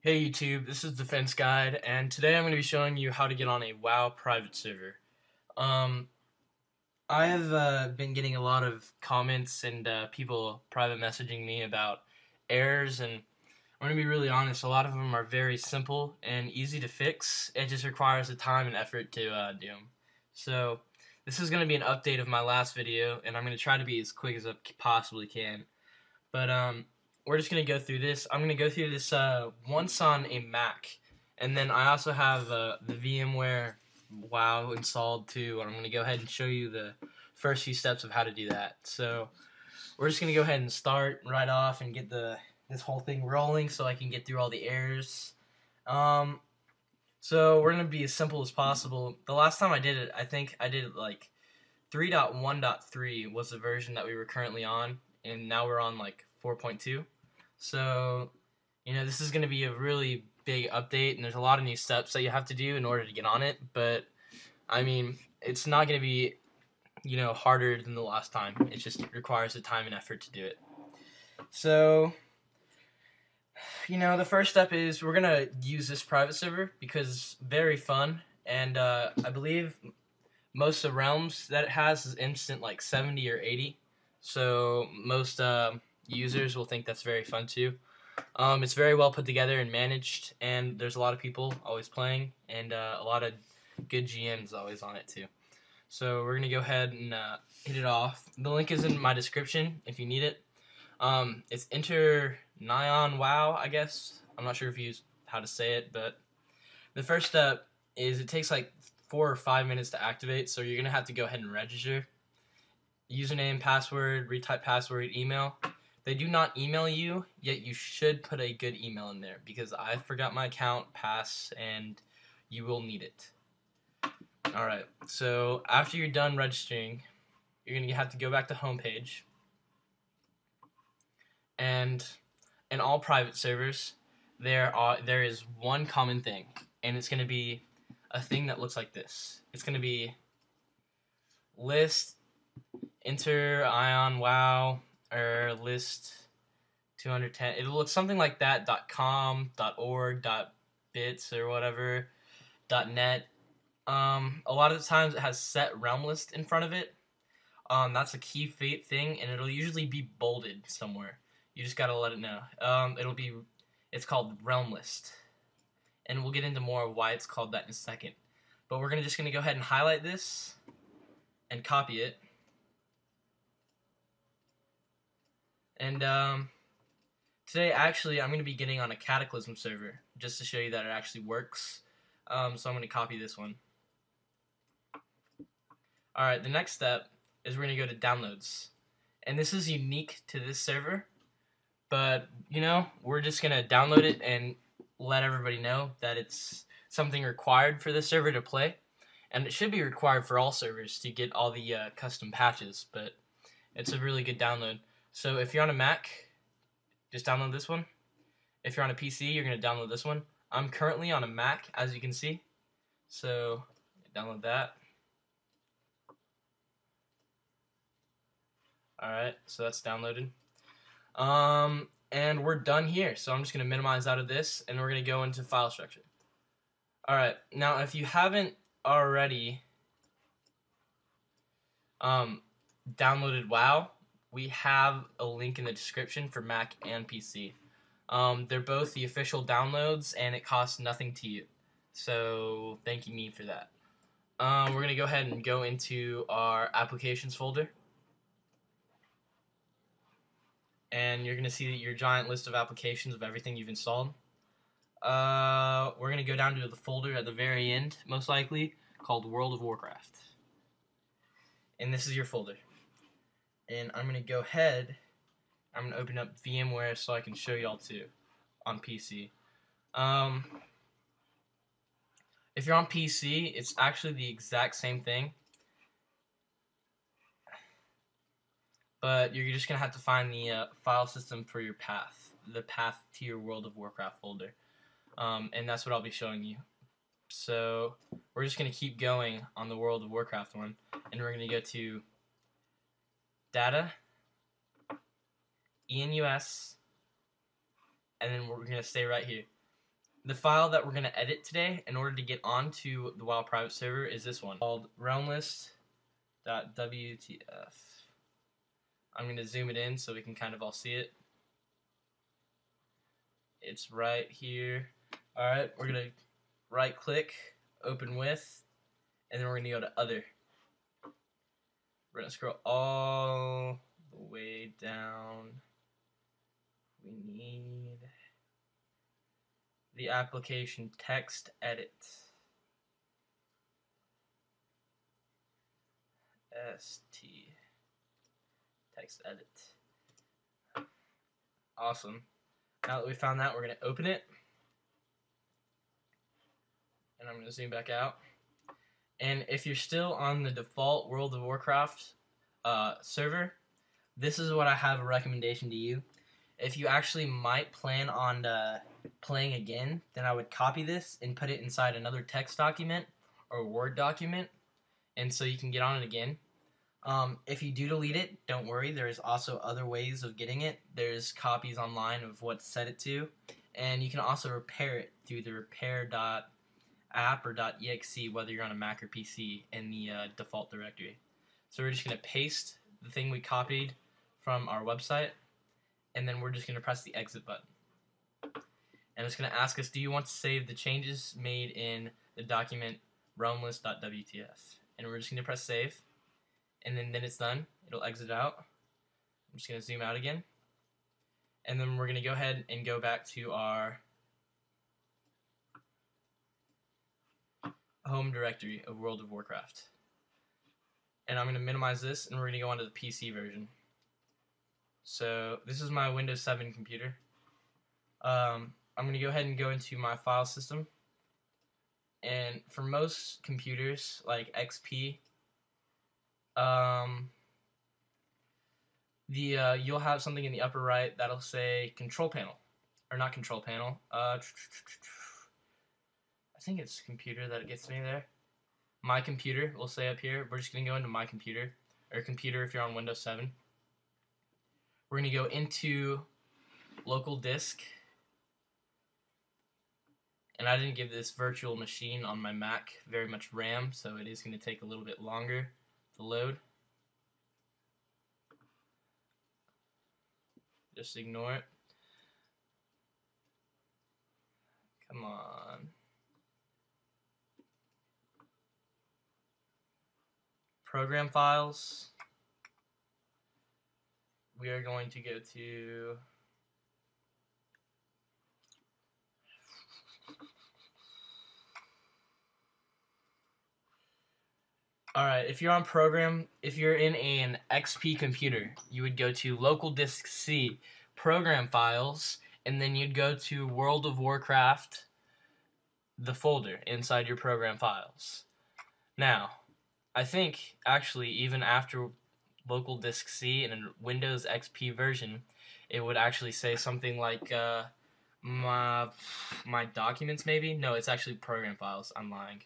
Hey YouTube, this is Defense Guide, and today I'm going to be showing you how to get on a WoW private server. Um, I have been getting a lot of comments and people private messaging me about errors, and I'm going to be really honest, a lot of them are very simple and easy to fix. It just requires the time and effort to do them. So, this is going to be an update of my last video, and I'm going to try to be as quick as I possibly can. But we're just gonna go through this. I'm gonna go through this once on a Mac, and then I also have the VMware WoW installed too. And I'm gonna go ahead and show you the first few steps of how to do that. So we're just gonna go ahead and start right off and get this whole thing rolling, so I can get through all the errors. Um, so we're gonna be as simple as possible. The last time I did it, I think I did it like 3.1.3 was the version that we were currently on, and now we're on like 4.2. So, this is going to be a really big update, and there's a lot of new steps that you have to do in order to get on it. But, I mean, it's not going to be, harder than the last time. It just requires the time and effort to do it. So, the first step is we're going to use this private server because it's very fun, and I believe most of the realms that it has is instant like 70 or 80. So most users will think that's very fun too. It's very well put together and managed, and there's a lot of people always playing, and a lot of good GMs always on it too. So we're gonna go ahead and hit it off. The link is in my description if you need it. It's Neon WoW, I guess. I'm not sure if you use how to say it, but the first step is it takes like 4 or 5 minutes to activate, so you're gonna have to go ahead and register. Username, password, retype password, email. They do not email you, yet you should put a good email in there because I forgot my account pass and you will need it. Alright, so after you're done registering, you're gonna have to go back to homepage. And in all private servers, there is one common thing, and it's gonna be a thing that looks like this. It's gonna be list enter ion wow or list 210. It'll look something like that. .com, .org, .bits or whatever, .net. A lot of the times it has set realm list in front of it. That's a key thing, and it'll usually be bolded somewhere. You just gotta let it know. It's called realm list, and we'll get into more of why it's called that in a second. But we're just gonna go ahead and highlight this and copy it. And today, actually, I'm going to be getting on a Cataclysm server just to show you that it actually works. So I'm going to copy this one. Alright, the next step is we're going to go to downloads. And this is unique to this server, but, we're just going to download it and let everybody know that it's something required for this server to play. And it should be required for all servers to get all the custom patches, but it's a really good download. So if you're on a Mac, just download this one. If you're on a PC, you're going to download this one. I'm currently on a Mac, as you can see. So download that. Alright, so that's downloaded. And we're done here. So I'm just going to minimize out of this, and we're going to go into file structure. Alright, now if you haven't already downloaded WoW, we have a link in the description for Mac and PC. They're both the official downloads, and it costs nothing to you. So thank you, me, for that. We're going to go ahead and go into our applications folder. And you're going to see your giant list of applications of everything you've installed. We're going to go down to the folder at the very end, most likely, called World of Warcraft. And this is your folder. And I'm going to go ahead, I'm going to open up VMware so I can show y'all too on PC. If you're on PC, it's actually the exact same thing. But you're just going to have to find the file system for your path, the path to your World of Warcraft folder. And that's what I'll be showing you. So we're just going to keep going on the World of Warcraft one, and we're going to go to Data, ENUS, and then we're going to stay right here. The file that we're going to edit today in order to get onto the WoW private server is this one called realmlist.wtf. I'm going to zoom it in so we can kind of all see it. It's right here. Alright, we're going to right click, open with, and then we're going to go to other. We're going to scroll all the way down. We need the application text edit. ST text edit. Awesome. Now that we found that, we're going to open it. And I'm going to zoom back out. And if you're still on the default World of Warcraft server, this is what I have a recommendation to you. If you actually might plan on playing again, then I would copy this and put it inside another text document or Word document, and so you can get on it again. If you do delete it, don't worry. There's also other ways of getting it. There's copies online of what to set it to, and you can also repair it through the repair.app or .exe, whether you're on a Mac or PC, in the default directory. So we're just going to paste the thing we copied from our website, and then we're just going to press the exit button. And it's going to ask us, do you want to save the changes made in the document realmlist.wtf? And we're just going to press save, and then it's done. It'll exit out. I'm just going to zoom out again, and then we're going to go ahead and go back to our home directory of World of Warcraft. And I'm going to minimize this, and we're going to go onto the PC version. So this is my Windows 7 computer. I'm going to go ahead and go into my file system. And for most computers, like XP, you'll have something in the upper right that'll say control panel. Or not control panel. I think it's computer that gets me there. My computer will say up here. We're just going to go into my computer, or computer if you're on Windows 7. We're going to go into local disk. And I didn't give this virtual machine on my Mac very much RAM, so it is going to take a little bit longer to load. Just ignore it. Come on. Program files. We are going to go to Alright, if you're on program, if you're in an XP computer, you would go to local disk C, program files, and then you'd go to World of Warcraft, the folder inside your program files. Now, I think actually even after local disk C in a Windows XP version, it would actually say something like my documents maybe? No, it's actually program files. I'm lying.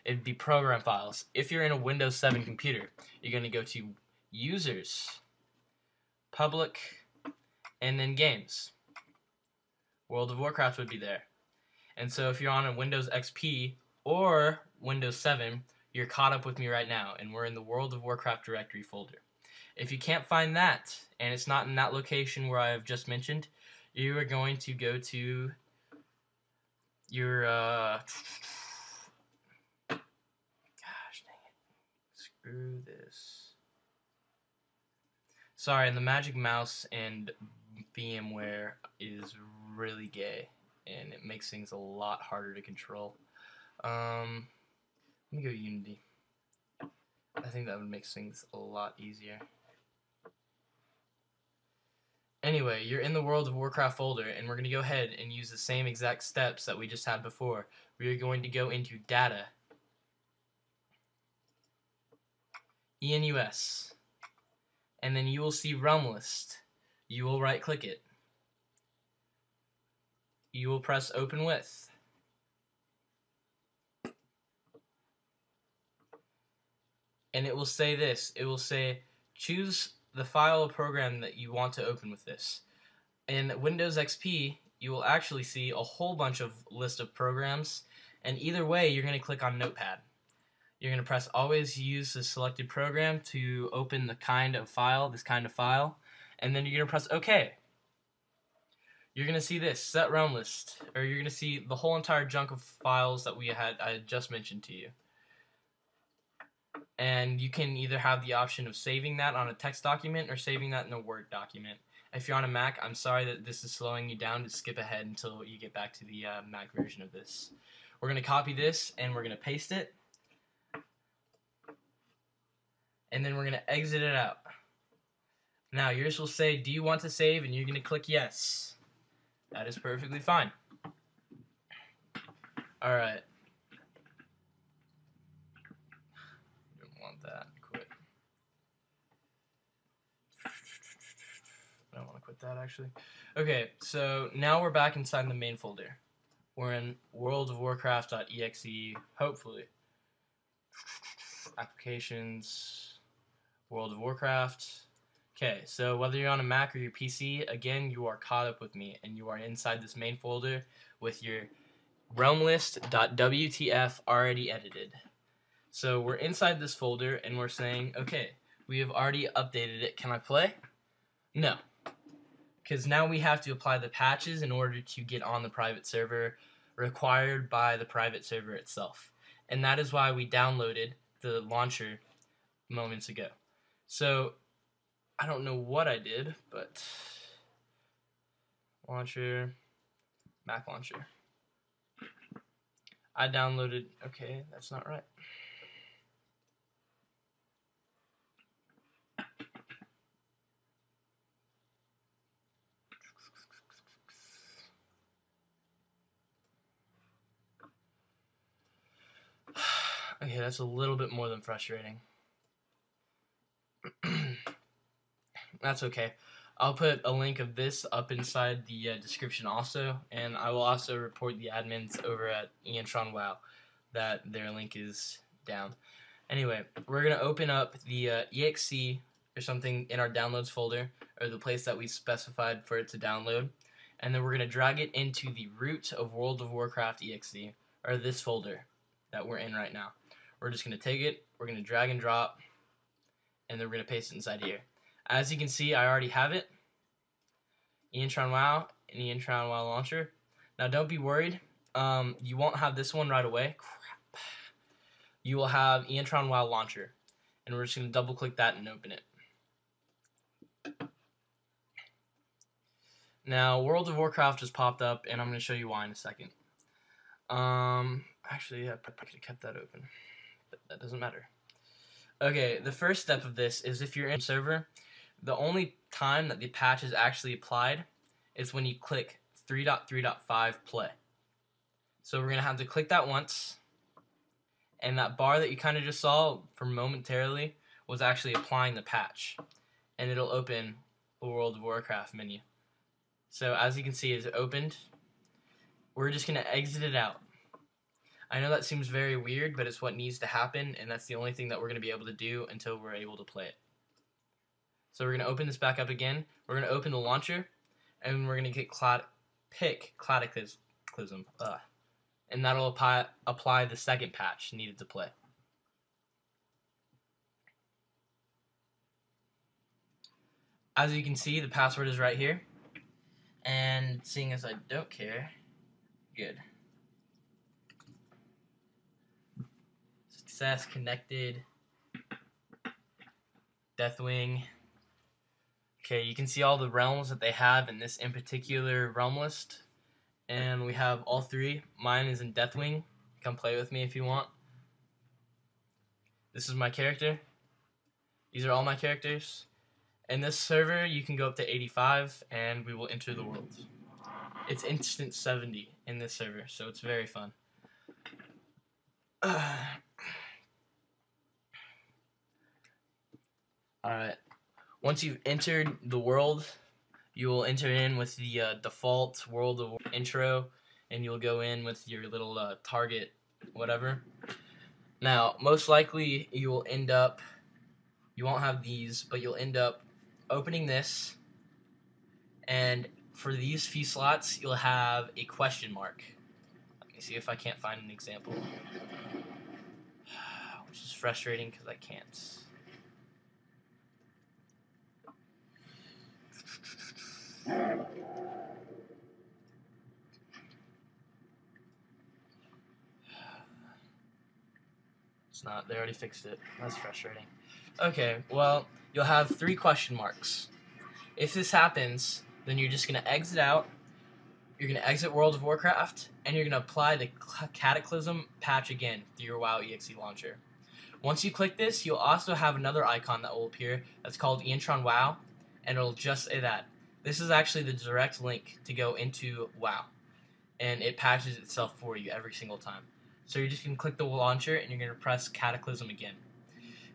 It'd be program files. If you're in a Windows 7 computer, you're going to go to Users, Public, and then Games. World of Warcraft would be there. And so if you're on a Windows XP or Windows 7, you're caught up with me right now, and we're in the World of Warcraft directory folder. If you can't find that, and it's not in that location where I have just mentioned, you are going to go to your gosh dang it, screw this. Sorry, and the Magic Mouse and VMware is really gay, and it makes things a lot harder to control. Let me go Unity. I think that would make things a lot easier. Anyway, you're in the World of Warcraft folder, and we're going to go ahead and use the same exact steps that we just had before. We are going to go into Data, ENUS, and then you will see Realm List. You will right-click it. You will press Open With. And it will say this. It will say, choose the file or program that you want to open with this. In Windows XP, you will actually see a whole bunch of list of programs, and either way, you're going to click on Notepad. You're going to press always use the selected program to open this kind of file, and then you're going to press OK. You're going to see this, set realm list, or you're going to see the whole entire junk of files that I had just mentioned to you. And you can either have the option of saving that on a text document or saving that in a Word document. If you're on a Mac, I'm sorry that this is slowing you down. Just skip ahead until you get back to the Mac version of this. We're going to copy this and we're going to paste it. And then we're going to exit it out. Now yours will say, do you want to save? And you're going to click yes. That is perfectly fine. Alright. Don't want that. Quit. I don't want to quit that actually. Okay, so now we're back inside the main folder. We're in World of Warcraft.exe, hopefully. Applications, World of Warcraft. Okay, so whether you're on a Mac or your PC, again, you are caught up with me, and you are inside this main folder with your realmlist.wtf already edited. So we're inside this folder, and we're saying, okay, we have already updated it. Can I play? No, because now we have to apply the patches in order to get on the private server required by the private server itself. And that is why we downloaded the launcher moments ago. So I don't know what I did, but launcher, Mac launcher. I downloaded, okay, that's not right. Okay, that's a little bit more than frustrating. That's okay. I'll put a link of this up inside the description also, and I will also report the admins over at WoW that their link is down. Anyway, we're going to open up the exe or something in our downloads folder, or the place that we specified for it to download, and then we're going to drag it into the root of World of Warcraft exe, or this folder that we're in right now. We're just going to take it, we're going to drag and drop, and then we're going to paste it inside here. As you can see, I already have it. Eintron WoW and Eintron WoW Launcher. Now don't be worried. You won't have this one right away. Crap. You will have Eintron WoW Launcher. And we're just going to double click that and open it. Now World of Warcraft just popped up, and I'm going to show you why in a second. Actually, I probably could have kept that open. But that doesn't matter. Okay, the first step of this is if you're in a server, the only time that the patch is actually applied is when you click 3.3.5 play. So we're going to have to click that once, and that bar that you kind of just saw for momentarily was actually applying the patch, and it'll open the World of Warcraft menu. So as you can see, it's opened. We're just going to exit it out. I know that seems very weird, but it's what needs to happen, and that's the only thing that we're going to be able to do until we're able to play it. So we're going to open this back up again. We're going to open the launcher, and we're going to pick Cataclysm, and that'll apply the second patch needed to play. As you can see, the password is right here, and seeing as I don't care, good. Success, connected, Deathwing. Okay, you can see all the realms that they have in this in particular realm list. And we have all three. Mine is in Deathwing. Come play with me if you want. This is my character. These are all my characters. In this server, you can go up to 85, and we will enter the world. It's instant 70 in this server, so it's very fun. Alright. Once you've entered the world, you will enter in with the default World of Warcraft intro, and you'll go in with your little target, whatever. Now, most likely, you will end up, you won't have these, but you'll end up opening this, and for these few slots, you'll have a question mark. Let me see if I can't find an example, which is frustrating because I can't. It's not. They already fixed it. That's frustrating. Okay, well, you'll have 3 question marks. If this happens, then you're just going to exit out. You're going to exit World of Warcraft, and you're going to apply the Cataclysm patch again through your WoW EXE launcher. Once you click this, you'll also have another icon that will appear that's called Iantron WoW, and it'll just say that. This is actually the direct link to go into WoW, and it patches itself for you every single time. So you're just going to click the launcher, and you're going to press Cataclysm again.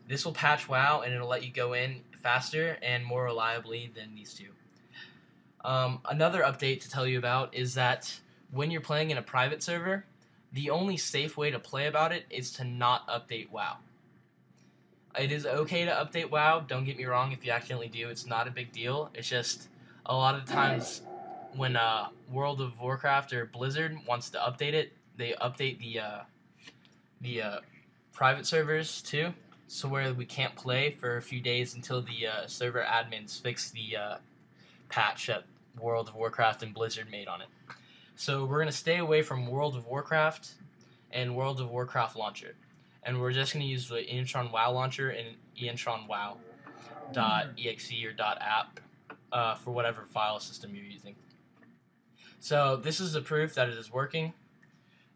This will patch WoW, and it'll let you go in faster and more reliably than these two. Another update to tell you about is that when you're playing in a private server, the only safe way to play about it is to not update WoW. It is okay to update WoW, don't get me wrong, if you accidentally do, it's not a big deal. It's just a lot of times when World of Warcraft or Blizzard wants to update it, they update the private servers too, so where we can't play for a few days until the server admins fix the patch that World of Warcraft and Blizzard made on it. So we're going to stay away from World of Warcraft and World of Warcraft launcher. And we're just going to use the Iantron WoW launcher and Iantron WoW.exe or .app for whatever file system you're using. So this is the proof that it is working.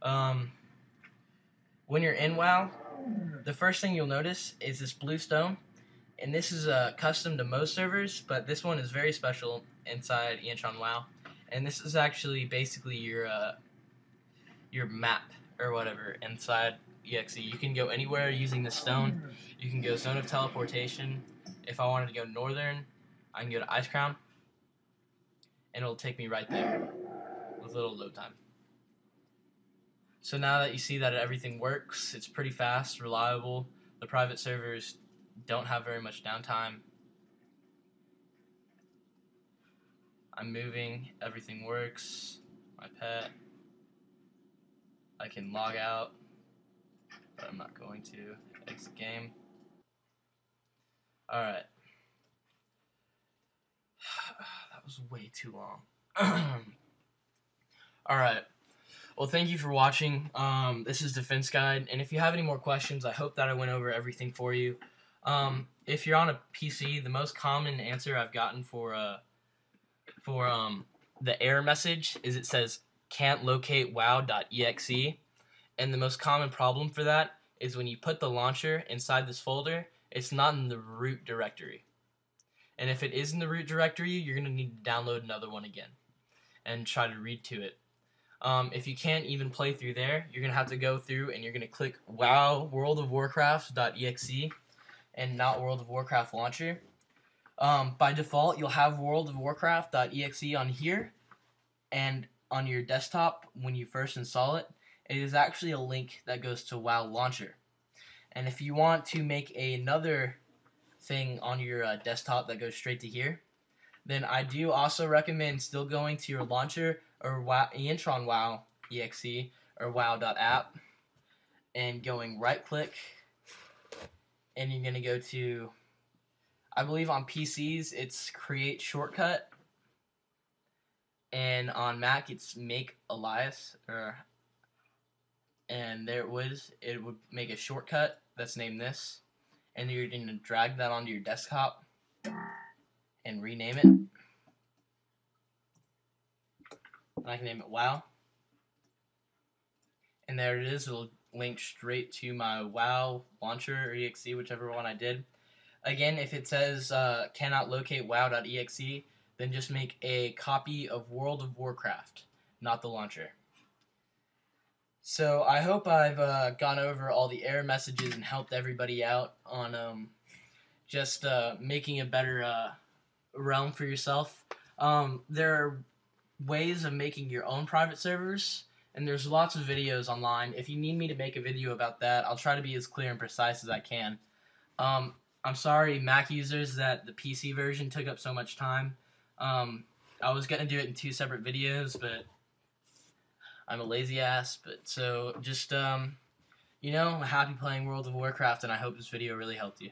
When you're in WoW, the first thing you'll notice is this blue stone. And this is custom to most servers, but this one is very special inside Iantron WoW. And this is actually basically your map or whatever inside EXE. You can go anywhere using this stone. You can go zone of teleportation. If I wanted to go northern, I can go to Ice Crown, and it'll take me right there with little load time. So now that you see that everything works, it's pretty fast, reliable. The private servers don't have very much downtime. I'm moving, everything works. My pet. I can log out, but I'm not going to. Exit game. Alright. That was way too long. Alright. Well, thank you for watching. This is Defense Guide, and if you have any more questions, I hope that I went over everything for you. If you're on a PC, the most common answer I've gotten for the error message is it says can't locate wow.exe, and the most common problem for that is when you put the launcher inside this folder, it's not in the root directory. And if it is in the root directory, you're going to need to download another one again and try to read to it. If you can't even play through there, you're going to have to go through and you're going to click wow World of Warcraft.exe and not World of Warcraft launcher. By default, you'll have World of Warcraft.exe on here, and on your desktop when you first install it, it is actually a link that goes to WoW launcher. And if you want to make another thing on your desktop that goes straight to here, then I do also recommend still going to your launcher or Iantron WoW exe or wow.app and going right click, and you're going to go to, I believe on PCs it's create shortcut, and on Mac it's make alias, and there it would make a shortcut that's named this, and you're going to drag that onto your desktop and rename it. And I can name it WoW. And there it is. It'll link straight to my WoW launcher or exe, whichever one I did. Again, if it says cannot locate wow.exe, then just make a copy of World of Warcraft, not the launcher. So I hope I've gone over all the error messages and helped everybody out on just making a better realm for yourself. There are ways of making your own private servers, and there's lots of videos online. If you need me to make a video about that, I'll try to be as clear and precise as I can. I'm sorry, Mac users, that the PC version took up so much time. I was gonna do it in 2 separate videos, but I'm a lazy ass. But so just happy playing World of Warcraft, and I hope this video really helped you.